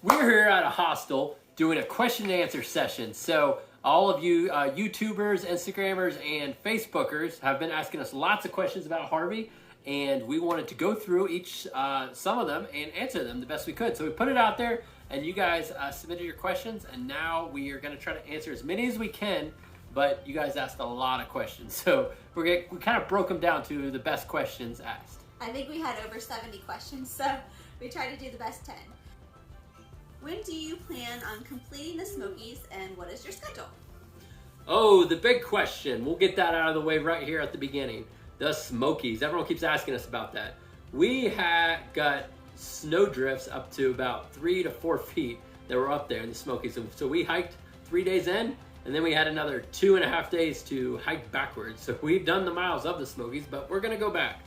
We're here at a hostel doing a question and answer session. So all of you YouTubers, Instagrammers, and Facebookers have been asking us lots of questions about Harvey, and we wanted to go through some of them and answer them the best we could. So we put it out there, and you guys submitted your questions, and now we are going to try to answer as many as we can. But you guys asked a lot of questions, so we kind of broke them down to the best questions asked. I think we had over 70 questions, so we tried to do the best 10. When do you plan on completing the Smokies, and what is your schedule? Oh, the big question. We'll get that out of the way right here at the beginning. The Smokies. Everyone keeps asking us about that. We got snow drifts up to about 3 to 4 feet that were up there in the Smokies. So we hiked 3 days in, and then we had another 2.5 days to hike backwards. So we've done the miles of the Smokies, but we're gonna go back.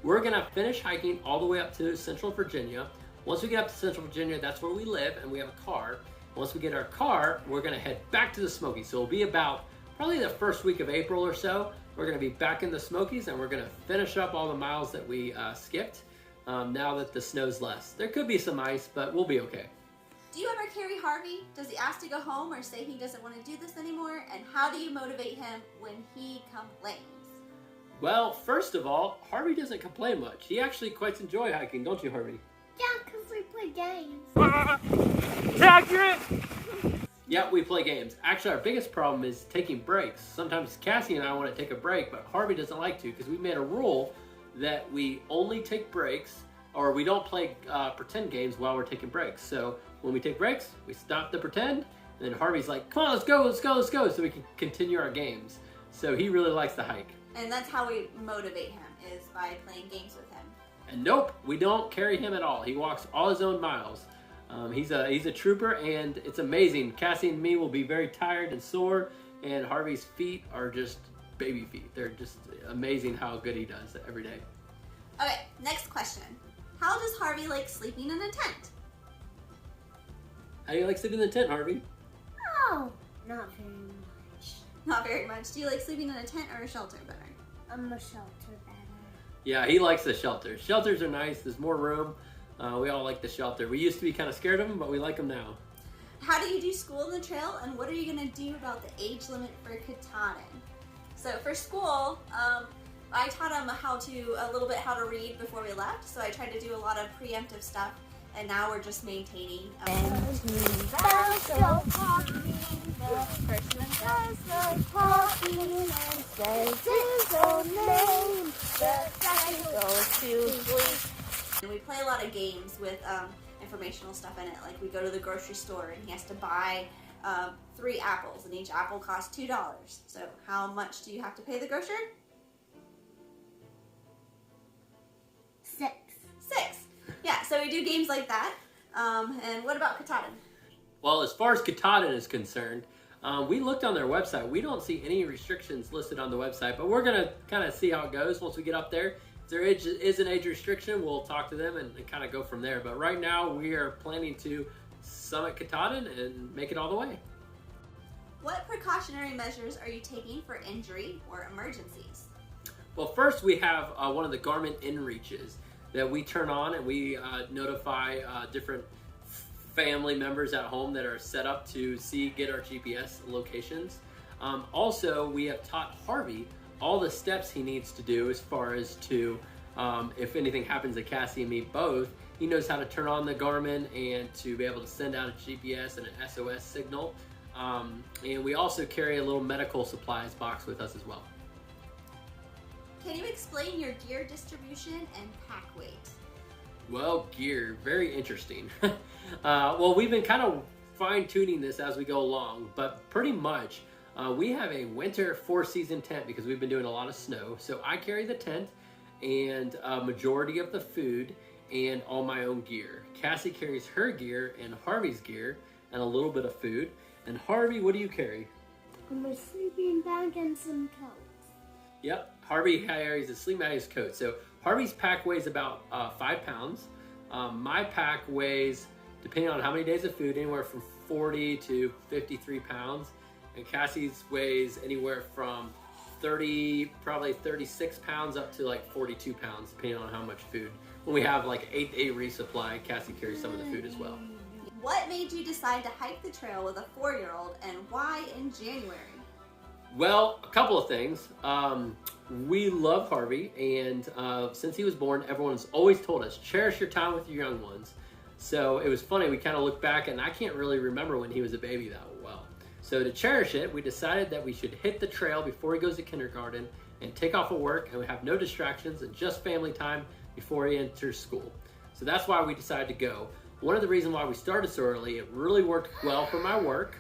We're gonna finish hiking all the way up to Central Virginia. Once we get up to Central Virginia, that's where we live, and we have a car. Once we get our car, we're gonna head back to the Smokies. So it'll be about probably the first week of April or so. We're gonna be back in the Smokies, and we're gonna finish up all the miles that we skipped now that the snow's less. There could be some ice, but we'll be okay. Do you ever carry Harvey? Does he ask to go home or say he doesn't want to do this anymore? And how do you motivate him when he complains? Well, first of all, Harvey doesn't complain much. He actually quite enjoys hiking, don't you, Harvey? Yeah, because we play games. Accurate! Yeah, we play games. Actually, our biggest problem is taking breaks. Sometimes Cassie and I want to take a break, but Harvey doesn't like to because we made a rule that we only take breaks, or we don't play pretend games while we're taking breaks. So when we take breaks, we stop the pretend, and then Harvey's like, come on, let's go, so we can continue our games. So he really likes to hike. And that's how we motivate him, is by playing games with him. And nope, we don't carry him at all. He walks all his own miles. He's a trooper, and it's amazing. Cassie and me will be very tired and sore, and Harvey's feet are just baby feet. They're just amazing how good he does every day. Okay, next question. How does Harvey like sleeping in a tent? How do you like sleeping in the tent, Harvey? Oh, not very much. Not very much. Do you like sleeping in a tent or a shelter better? I'm a shelter better. Yeah, he likes the shelter. Shelters are nice. There's more room. We all like the shelter. We used to be kind of scared of them, but we like them now. How do you do school in the trail, and what are you going to do about the age limit for Katahdin? So for school, I taught him a little bit how to read before we left, so I tried to do a lot of preemptive stuff, and now we're just maintaining. And we play a lot of games with informational stuff in it. Like we go to the grocery store and he has to buy 3 apples, and each apple costs $2. So how much do you have to pay the grocer? 6. 6. Yeah, so we do games like that. And what about Katahdin? Well, as far as Katahdin is concerned, we looked on their website. We don't see any restrictions listed on the website, but we're going to kind of see how it goes once we get up there. If there is an age restriction, we'll talk to them and kind of go from there. But right now, we are planning to summit Katahdin and make it all the way. What precautionary measures are you taking for injury or emergencies? Well, first we have one of the Garmin inReaches that we turn on, and we notify different family members at home that are set up to get our GPS locations. Also, we have taught Harvey all the steps he needs to do as far as to, if anything happens to Cassie and me both, he knows how to turn on the Garmin and to be able to send out a GPS and an SOS signal. And we also carry a little medical supplies box with us as well. Can you explain your gear distribution and pack weight? Well, gear, very interesting. Well, we've been kind of fine-tuning this as we go along, but pretty much we have a winter 4-season tent because we've been doing a lot of snow. So I carry the tent and a majority of the food and all my own gear. Cassie carries her gear and Harvey's gear and a little bit of food. And Harvey, what do you carry? My sleeping bag and some coats. Yep, Harvey carries a sleeping bag and coat. So Harvey's pack weighs about 5 pounds. My pack weighs, depending on how many days of food, anywhere from 40 to 53 pounds. And Cassie's weighs anywhere from probably 36 pounds up to like 42 pounds, depending on how much food. When we have like 8-day resupply, Cassie carries some of the food as well. What made you decide to hike the trail with a 4-year-old, and why in January? Well, a couple of things. We love Harvey, and since he was born, everyone's always told us, cherish your time with your young ones. So it was funny, we kind of look back, and I can't really remember when he was a baby that well. So to cherish it, we decided that we should hit the trail before he goes to kindergarten and take off of work, and we have no distractions and just family time before he enters school. So that's why we decided to go. One of the reasons why we started so early, it really worked well for my work.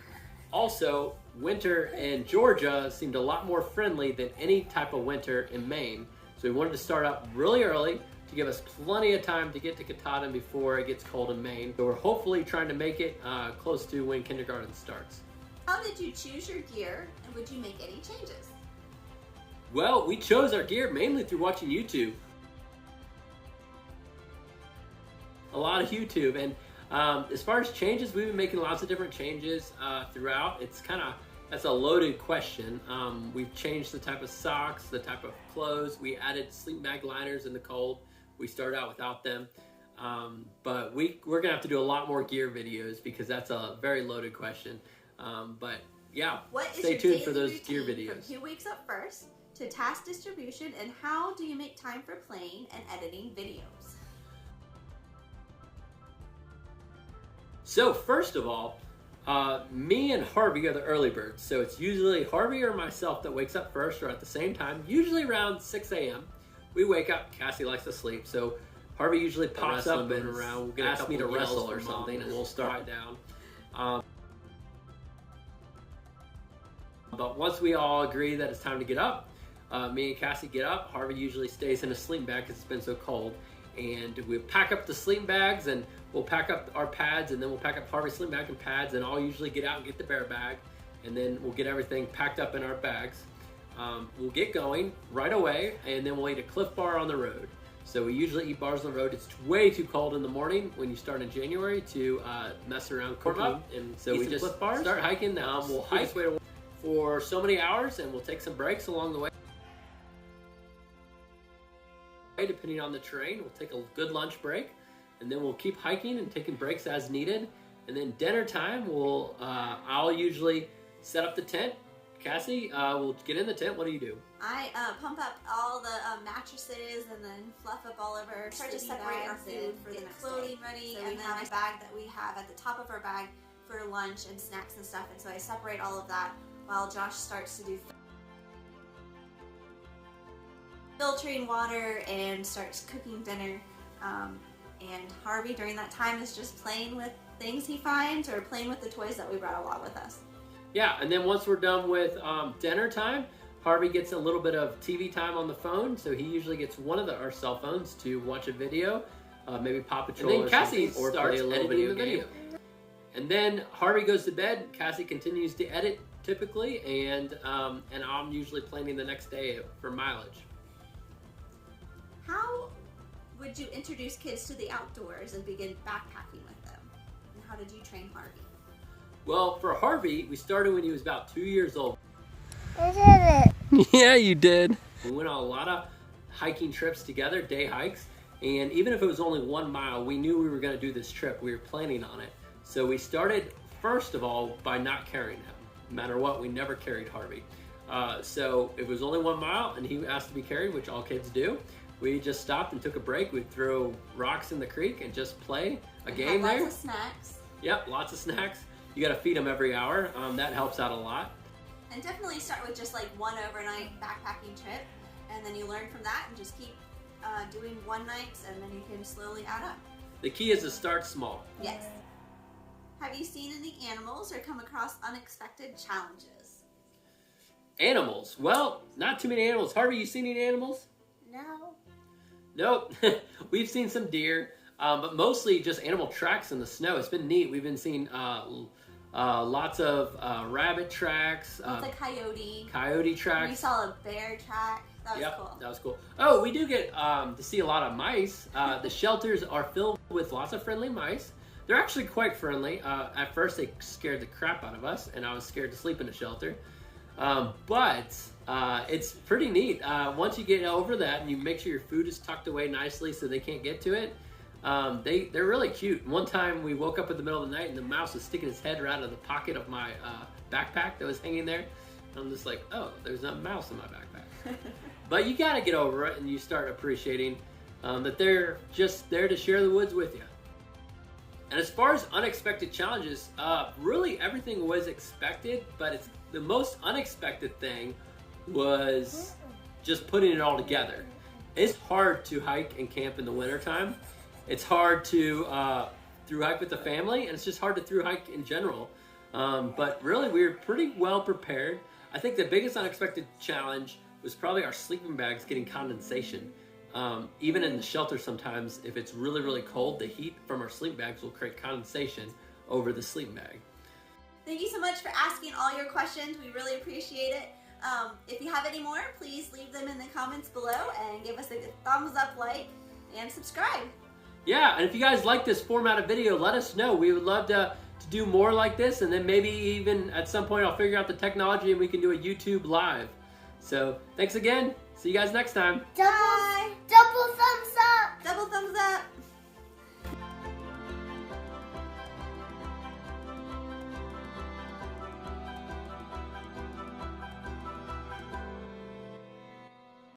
Also, winter in Georgia seemed a lot more friendly than any type of winter in Maine. So we wanted to start out really early to give us plenty of time to get to Katahdin before it gets cold in Maine. So we're hopefully trying to make it close to when kindergarten starts. How did you choose your gear, and would you make any changes? Well, we chose our gear mainly through watching YouTube. A lot of YouTube, and as far as changes, we've been making lots of different changes throughout. That's a loaded question. We've changed the type of socks, the type of clothes. We added sleep bag liners in the cold. We started out without them, but we're gonna have to do a lot more gear videos because that's a very loaded question. But yeah, stay tuned for those gear videos. From who wakes up first to task distribution, and how do you make time for playing and editing videos? So first of all, me and Harvey are the early birds. So it's usually Harvey or myself that wakes up first or at the same time, usually around 6 a.m. We wake up, Cassie likes to sleep. So Harvey usually pops up and asks me to wrestle or something, and we'll start down. But once we all agree that it's time to get up, me and Cassie get up. Harvey usually stays in a sleeping bag because it's been so cold. And we pack up the sleeping bags, and we'll pack up our pads, and then we'll pack up Harvey's sleeping bag and pads, and I'll usually get out and get the bear bag, and then we'll get everything packed up in our bags. We'll get going right away, and then we'll eat a Cliff Bar on the road. So we usually eat bars on the road. It's way too cold in the morning when you start in January to mess around cooking, and so we just start hiking. We'll hike for so many hours, and we'll take some breaks along the way. Depending on the terrain, we'll take a good lunch break, and then we'll keep hiking and taking breaks as needed. And then dinner time, I'll usually set up the tent. Cassie will get in the tent. What do you do? I pump up all the mattresses and then fluff up all of our start to separate our food for the clothing ready, so and then a bag that we have at the top of our bag for lunch and snacks and stuff. And so I separate all of that while Josh starts to do filtering water and starts cooking dinner. And Harvey during that time is just playing with things he finds or playing with the toys that we brought along with us. Yeah, and then once we're done with dinner time, Harvey gets a little bit of TV time on the phone, so he usually gets one of our cell phones to watch a video, maybe Paw Patrol, and then Cassie or play a little video game. And then Harvey goes to bed, Cassie continues to edit typically, and I'm usually planning the next day for mileage. How would you introduce kids to the outdoors and begin backpacking with them? And how did you train Harvey? Well, for Harvey, we started when he was about 2 years old. I did it. Yeah, you did. We went on a lot of hiking trips together, day hikes, and even if it was only 1 mile, we knew we were going to do this trip. We were planning on it. So we started, first of all, by not carrying him. No matter what, we never carried Harvey. So it was only 1 mile, and he asked to be carried, which all kids do. We just stopped and took a break. We'd throw rocks in the creek and just play a game there. Lots of snacks. Yep, lots of snacks. You got to feed them every hour. That helps out a lot. And definitely start with just like one overnight backpacking trip, and then you learn from that and just keep doing one nights, and then you can slowly add up. The key is to start small. Yes. Have you seen any animals or come across unexpected challenges? Animals? Well, not too many animals. Harvey, you seen any animals? No. Nope. We've seen some deer, but mostly just animal tracks in the snow. It's been neat. We've been seeing lots of rabbit tracks. Lots of coyote. Coyote tracks. We saw a bear track. That was cool. That was cool. Oh, we do get to see a lot of mice. The shelters are filled with lots of friendly mice. They're actually quite friendly. At first, they scared the crap out of us, and I was scared to sleep in a shelter. But it's pretty neat. Once you get over that and you make sure your food is tucked away nicely so they can't get to it, They're really cute. One time we woke up in the middle of the night and the mouse was sticking his head right out of the pocket of my backpack that was hanging there. I'm just like, oh, there's a mouse in my backpack. But you gotta get over it and you start appreciating that they're just there to share the woods with you. And as far as unexpected challenges, really everything was expected, but the most unexpected thing was just putting it all together. It's hard to hike and camp in the wintertime. It's hard to through hike with the family, and it's just hard to through hike in general. But really, we were pretty well prepared. I think the biggest unexpected challenge was probably our sleeping bags getting condensation. Even in the shelter sometimes, if it's really, really cold, the heat from our sleeping bags will create condensation over the sleeping bag. Thank you so much for asking all your questions. We really appreciate it. If you have any more, please leave them in the comments below and give us a good thumbs up, like, and subscribe. Yeah, and if you guys like this format of video, let us know. We would love to do more like this, and then maybe even at some point I'll figure out the technology and we can do a YouTube live. So thanks again. See you guys next time. Double thumbs up. Double thumbs up.